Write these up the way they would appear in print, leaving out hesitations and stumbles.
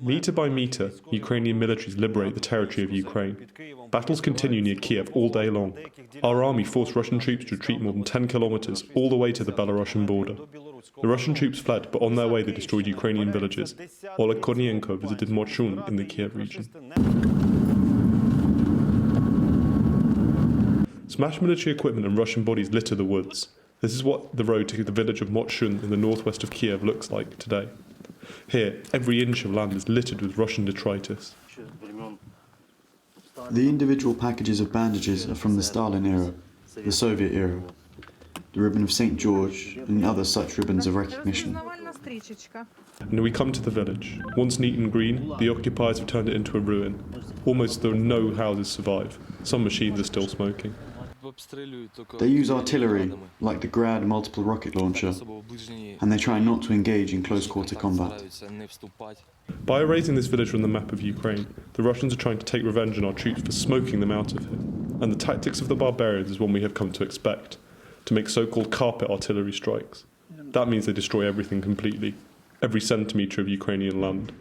Meter by meter, Ukrainian militaries liberate the territory of Ukraine. Battles continue near Kyiv all day long. Our army forced Russian troops to retreat more than 10 kilometers all the way to the Belarusian border. The Russian troops fled, but on their way they destroyed Ukrainian villages. Oleg Kornienko visited Moshchun in the Kyiv region. Smashed military equipment and Russian bodies litter the woods. This is what the road to the village of Moshchun in the northwest of Kyiv looks like today. Here, every inch of land is littered with Russian detritus. The individual packages of bandages are from the Stalin era, the Soviet era, the ribbon of St. George and other such ribbons of recognition. And we come to the village. Once neat and green, the occupiers have turned it into a ruin. Almost no houses survive. Some machines are still smoking. They use artillery, like the Grad multiple rocket launcher, and they try not to engage in close-quarter combat. By erasing this village from the map of Ukraine, the Russians are trying to take revenge on our troops for smoking them out of here. And the tactics of the barbarians is one we have come to expect, to make so-called carpet artillery strikes. That means they destroy everything completely, every centimetre of Ukrainian land.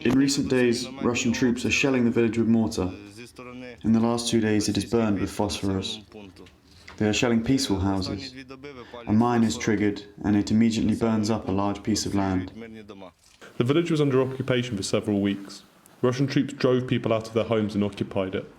In recent days, Russian troops are shelling the village with mortar. In the last 2 days it is burned with phosphorus. They are shelling peaceful houses. A mine is triggered and it immediately burns up a large piece of land. The village was under occupation for several weeks. Russian troops drove people out of their homes and occupied it.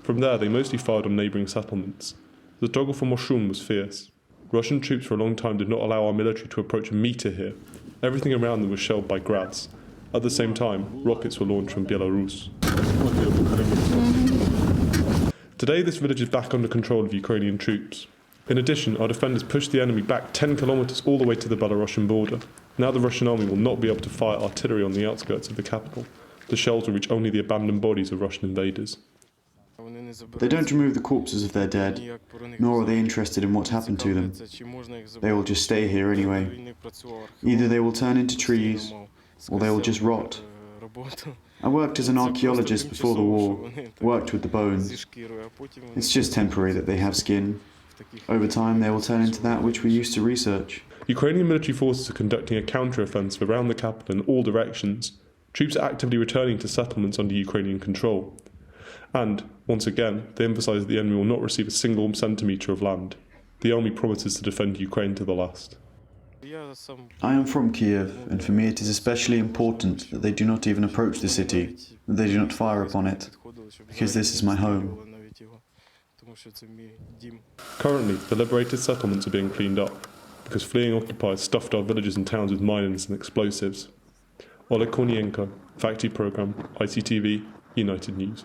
From there they mostly fired on neighbouring settlements. The struggle for Moshchun was fierce. Russian troops for a long time did not allow our military to approach a metre here. Everything around them was shelled by grads. At the same time, rockets were launched from Belarus. Today this village is back under control of Ukrainian troops. In addition, our defenders pushed the enemy back 10 kilometers all the way to the Belarusian border. Now the Russian army will not be able to fire artillery on the outskirts of the capital. The shells will reach only the abandoned bodies of Russian invaders. They don't remove the corpses of their dead, nor are they interested in what happened to them. They will just stay here anyway. Either they will turn into trees, or they will just rot. I worked as an archaeologist before the war, worked with the bones. It's just temporary that they have skin. Over time they will turn into that which we used to research. Ukrainian military forces are conducting a counter-offensive around the capital in all directions. Troops are actively returning to settlements under Ukrainian control. And, once again, they emphasise that the enemy will not receive a single centimetre of land. The army promises to defend Ukraine to the last. I am from Kyiv, and for me it is especially important that they do not even approach the city, that they do not fire upon it, because this is my home. Currently, the liberated settlements are being cleaned up, because fleeing occupiers stuffed our villages and towns with mines and explosives. Oleg Kornienko, Factory Programme, ICTV, United News.